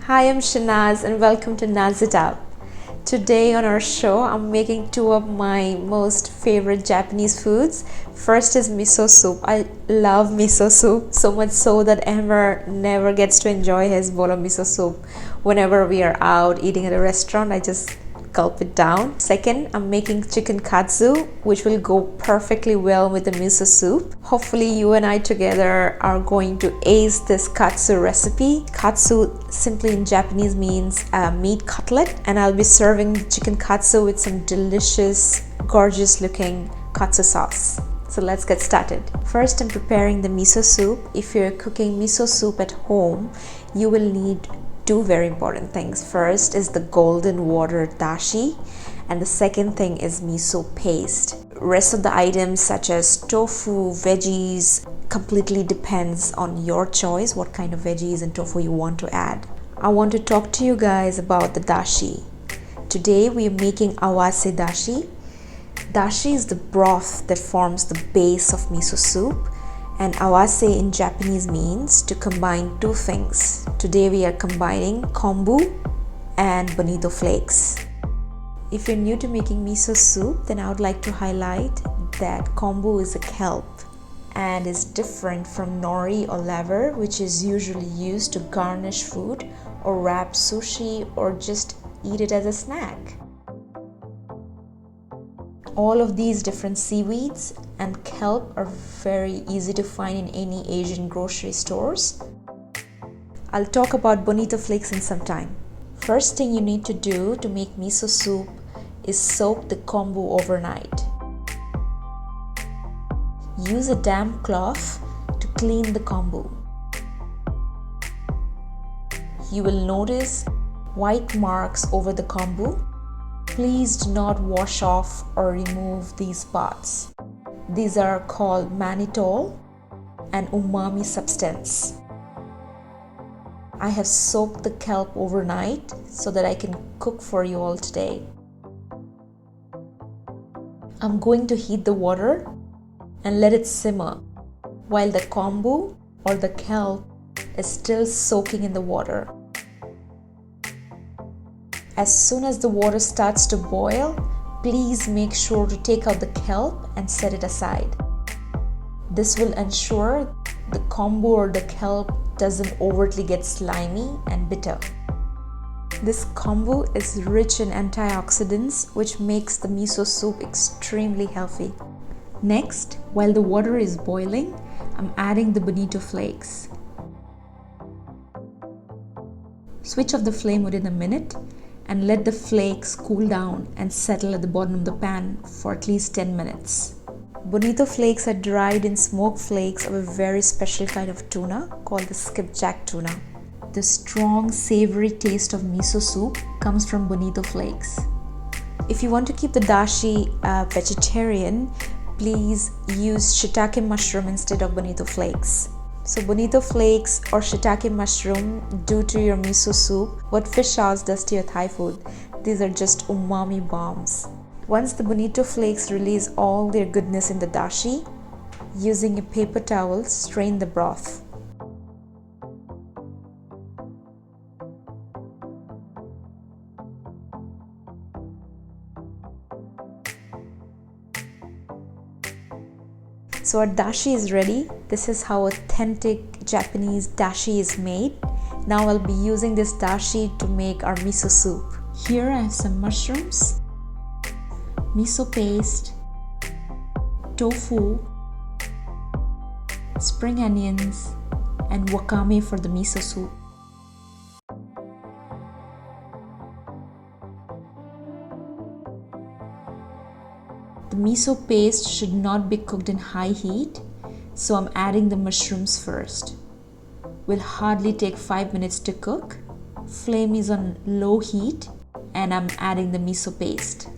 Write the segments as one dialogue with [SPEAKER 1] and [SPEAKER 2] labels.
[SPEAKER 1] Hi, I'm Shanaz and welcome to Naz It Up. Today on our show, I'm making two of my most favorite Japanese foods. First is miso soup. I love miso soup, so much so that Amber never gets to enjoy his bowl of miso soup. Whenever we are out eating at a restaurant, I just gulp it down. Second, I'm making chicken katsu, which will go perfectly well with the miso soup. Hopefully you and I together are going to ace this katsu recipe. Katsu simply in Japanese means meat cutlet, and I'll be serving the chicken katsu with some delicious, gorgeous looking katsu sauce. So let's get started. First, I'm preparing the miso soup. If you're cooking miso soup at home, you will need two very important things. First is the golden water dashi, and the second thing is miso paste. Rest of the items such as tofu, veggies, completely depends on your choice what kind of veggies and tofu you want to add. I want to talk to you guys about the dashi. Today we are making awase dashi. Dashi is the broth that forms the base of miso soup, and awase in Japanese means to combine two things. Today we are combining kombu and bonito flakes. If you're new to making miso soup, then I would like to highlight that kombu is a kelp and is different from nori or laver, which is usually used to garnish food or wrap sushi or just eat it as a snack. All of these different seaweeds and kelp are very easy to find in any Asian grocery stores. I'll talk about bonito flakes in some time. First thing you need to do to make miso soup is soak the kombu overnight. Use a damp cloth to clean the kombu. You will notice white marks over the kombu. Please do not wash off or remove these spots. These are called mannitol and umami substance. I have soaked the kelp overnight so that I can cook for you all today. I'm going to heat the water and let it simmer while the kombu or the kelp is still soaking in the water. As soon as the water starts to boil, please make sure to take out the kelp and set it aside. This will ensure the kombu or the kelp doesn't overtly get slimy and bitter. This kombu is rich in antioxidants, which makes the miso soup extremely healthy. Next, while the water is boiling, I'm adding the bonito flakes. Switch off the flame within a minute and let the flakes cool down and settle at the bottom of the pan for at least 10 minutes. Bonito flakes are dried in smoked flakes of a very special kind of tuna called the skipjack tuna. The strong, savory taste of miso soup comes from bonito flakes. If you want to keep the dashi vegetarian, please use shiitake mushroom instead of bonito flakes. So bonito flakes or shiitake mushroom do to your miso soup what fish sauce does to your Thai food. These are just umami bombs. Once the bonito flakes release all their goodness in the dashi, using a paper towel, strain the broth. So our dashi is ready. This is how authentic Japanese dashi is made. Now I'll be using this dashi to make our miso soup. Here I have some mushrooms, miso paste, tofu, spring onions, and wakame for the miso soup. The miso paste should not be cooked in high heat, so I'm adding the mushrooms first. Will hardly take 5 minutes to cook. Flame is on low heat and I'm adding the miso paste.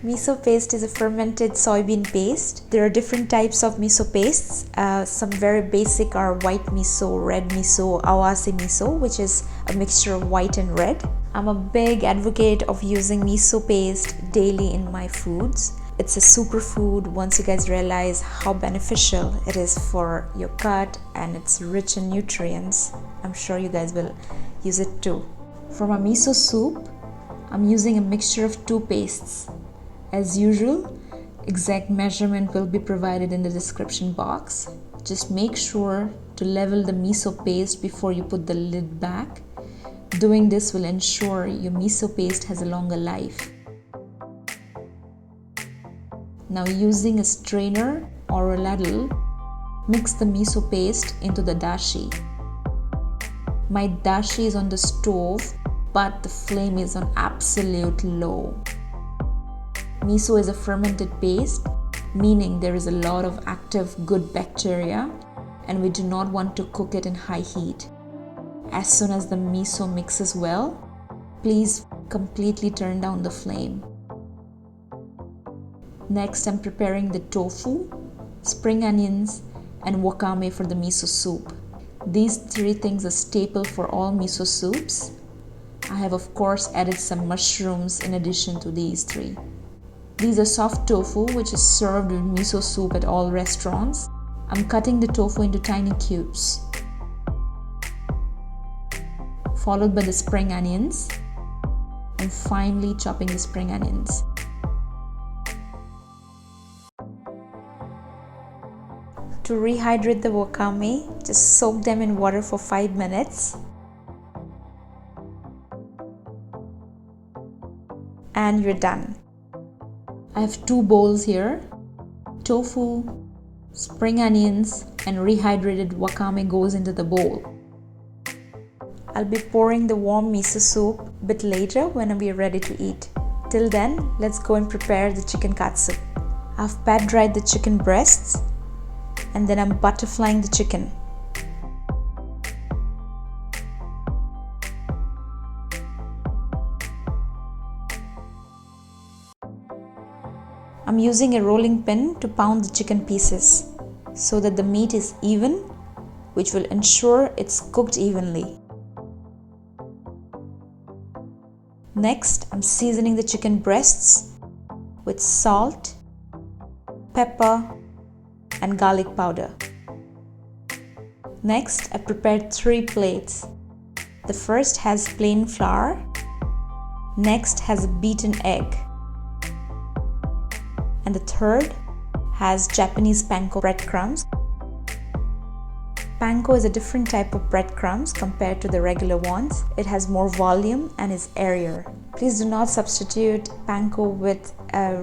[SPEAKER 1] Miso paste is a fermented soybean paste. There are different types of miso pastes. Some very basic are white miso, red miso, awase miso, which is a mixture of white and red. I'm a big advocate of using miso paste daily in my foods. It's a superfood once you guys realize how beneficial it is for your gut and it's rich in nutrients. I'm sure you guys will use it too. For my miso soup, I'm using a mixture of two pastes. As usual, exact measurement will be provided in the description box. Just make sure to level the miso paste before you put the lid back. Doing this will ensure your miso paste has a longer life. Now using a strainer or a ladle, mix the miso paste into the dashi. My dashi is on the stove, but the flame is on absolute low. Miso is a fermented paste, meaning there is a lot of active good bacteria and we do not want to cook it in high heat. As soon as the miso mixes well, please completely turn down the flame. Next, I'm preparing the tofu, spring onions, and wakame for the miso soup. These three things are staple for all miso soups. I have of course added some mushrooms in addition to these three. These are soft tofu which is served with miso soup at all restaurants. I'm cutting the tofu into tiny cubes, followed by the spring onions, and finally chopping the spring onions. To rehydrate the wakame, just soak them in water for 5 minutes. And you're done. I have two bowls here. Tofu, spring onions, and rehydrated wakame goes into the bowl. I'll be pouring the warm miso soup a bit later when we are ready to eat. Till then, let's go and prepare the chicken katsu. I've pat dried the chicken breasts and then I'm butterflying the chicken. I'm using a rolling pin to pound the chicken pieces so that the meat is even, which will ensure it's cooked evenly. Next, I'm seasoning the chicken breasts with salt, pepper, and garlic powder. Next, I prepared 3 plates. The first has plain flour. Next has a beaten egg. And the third has Japanese panko breadcrumbs. Panko is a different type of breadcrumbs compared to the regular ones. It has more volume and is airier. Please do not substitute panko with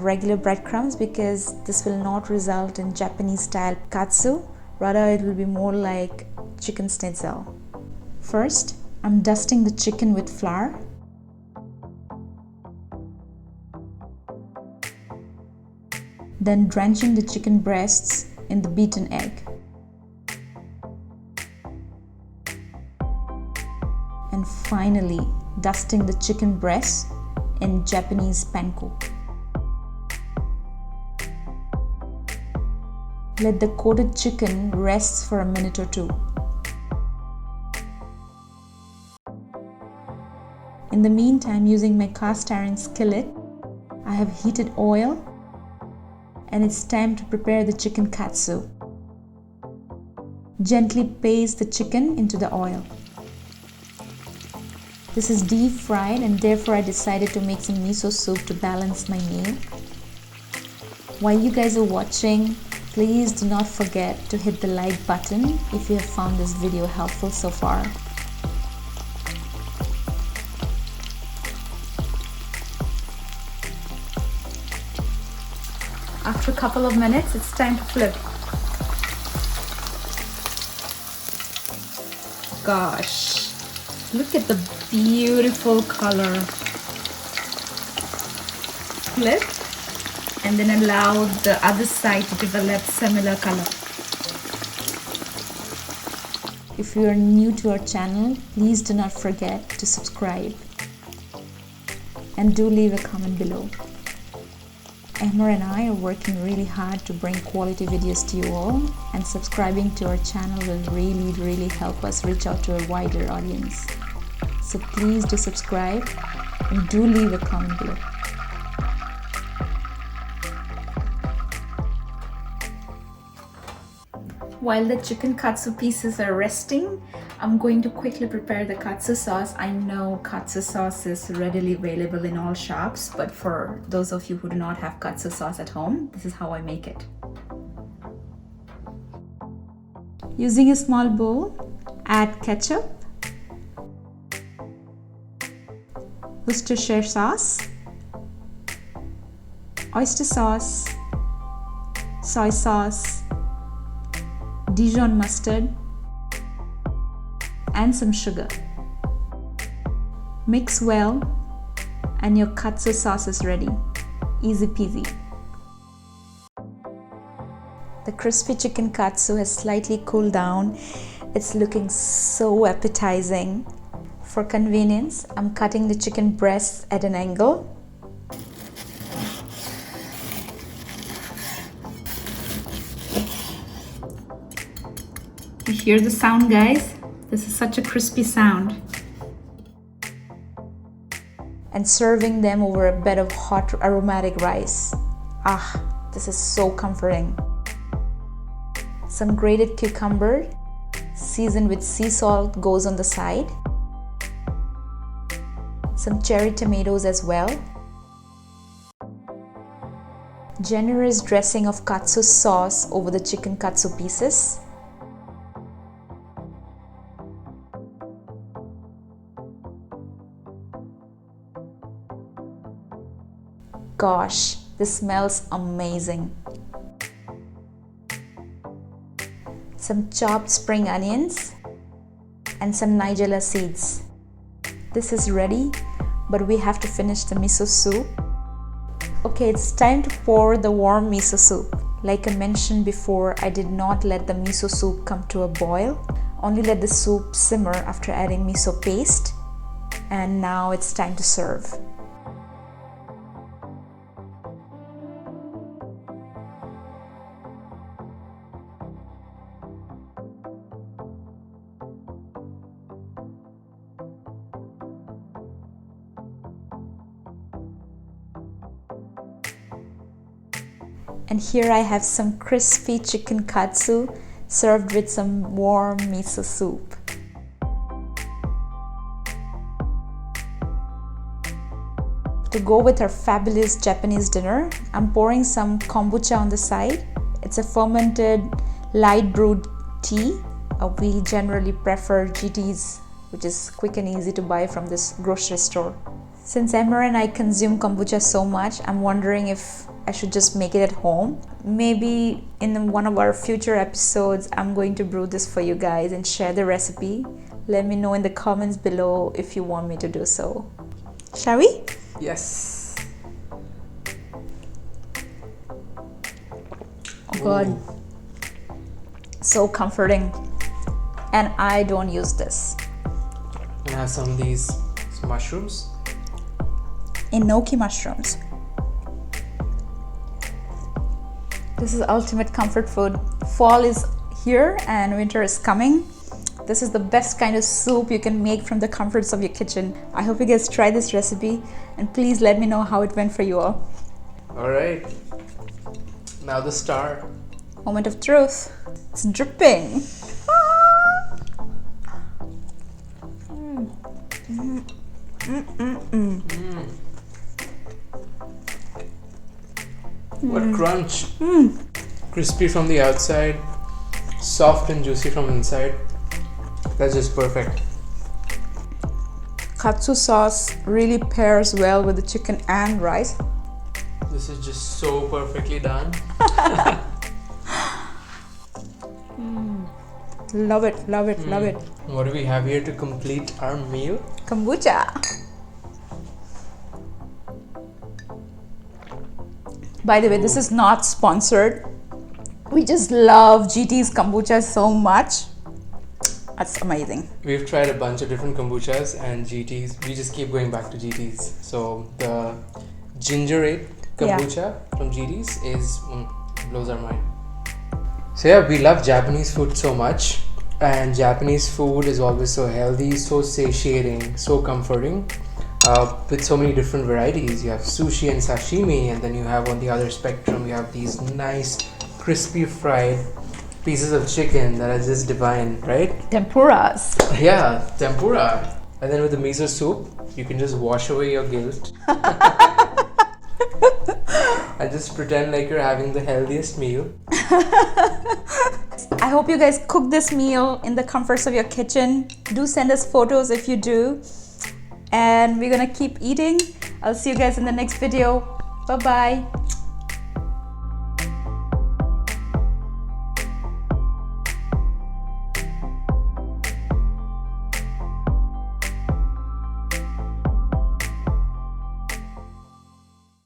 [SPEAKER 1] regular breadcrumbs because this will not result in Japanese style katsu. Rather, it will be more like chicken schnitzel. First, I'm dusting the chicken with flour. Then drenching the chicken breasts in the beaten egg. And finally, dusting the chicken breast in Japanese panko. Let the coated chicken rest for a minute or two. In the meantime, using my cast iron skillet, I have heated oil and it's time to prepare the chicken katsu. Gently paste the chicken into the oil. This is deep fried and therefore I decided to make some miso soup to balance my meal. While you guys are watching, please do not forget to hit the like button if you have found this video helpful so far. After a couple of minutes, it's time to flip. Gosh, look at the beautiful color. Flip and then allow the other side to develop similar color. If you are new to our channel, please do not forget to subscribe and do leave a comment below. Emma and I are working really hard to bring quality videos to you all, and subscribing to our channel will really help us reach out to a wider audience. So please do subscribe and do leave a comment below. While the chicken katsu pieces are resting, I'm going to quickly prepare the katsu sauce. I know katsu sauce is readily available in all shops, but for those of you who do not have katsu sauce at home, this is how I make it. Using a small bowl, add ketchup, Worcestershire sauce, oyster sauce, soy sauce, Dijon mustard, and some sugar. Mix well and your katsu sauce is ready. Easy peasy. The crispy chicken katsu has slightly cooled down. It's looking so appetizing. For convenience, I'm cutting the chicken breasts at an angle. You hear the sound, guys? This is such a crispy sound. And serving them over a bed of hot aromatic rice. Ah, this is so comforting. Some grated cucumber, seasoned with sea salt, goes on the side. Some cherry tomatoes as well. Generous dressing of katsu sauce over the chicken katsu pieces. Gosh, this smells amazing. Some chopped spring onions and some nigella seeds. This is ready, but we have to finish the miso soup. Okay, it's time to pour the warm miso soup. Like I mentioned before, I did not let the miso soup come to a boil. Only let the soup simmer after adding miso paste. And now it's time to serve. And here I have some crispy chicken katsu served with some warm miso soup. To go with our fabulous Japanese dinner, I'm pouring some kombucha on the side. It's a fermented light brewed tea. We generally prefer GT's, which is quick and easy to buy from this grocery store. Since Emma and I consume kombucha so much, I'm wondering if I should just make it at home. Maybe in one of our future episodes, I'm going to brew this for you guys and share the recipe. Let me know in the comments below if you want me to do so. Shall we?
[SPEAKER 2] Yes.
[SPEAKER 1] Oh God. Ooh. So comforting. And I don't use this.
[SPEAKER 2] And have some of these mushrooms.
[SPEAKER 1] Enoki mushrooms. This is ultimate comfort food. Fall is here and winter is coming. This is the best kind of soup you can make from the comforts of your kitchen. I hope you guys try this recipe and please let me know how it went for you all.
[SPEAKER 2] Alright, now the star.
[SPEAKER 1] Moment of truth. It's dripping.
[SPEAKER 2] What crunch. Crispy from the outside, soft and juicy from inside. That's just perfect.
[SPEAKER 1] Katsu sauce really pairs well with the chicken and rice.
[SPEAKER 2] This is just so perfectly done.
[SPEAKER 1] Love it, love it, love it.
[SPEAKER 2] What do we have here to complete our meal?
[SPEAKER 1] Kombucha. By the way, this is not sponsored. We just love GT's kombucha so much. That's amazing.
[SPEAKER 2] We've tried a bunch of different kombuchas and GT's. We just keep going back to GT's. So the gingerade kombucha from GT's is blows our mind. So yeah, we love Japanese food so much, and Japanese food is always so healthy, so satiating, so comforting. With so many different varieties. You have sushi and sashimi, and then you have on the other spectrum you have these nice crispy fried pieces of chicken that are just divine, right?
[SPEAKER 1] Tempuras.
[SPEAKER 2] Yeah, tempura. And then with the miso soup, you can just wash away your guilt. And just pretend like you're having the healthiest meal.
[SPEAKER 1] I hope you guys cook this meal in the comforts of your kitchen. Do send us photos if you do. And we're gonna keep eating. I'll see you guys in the next video. Bye-bye.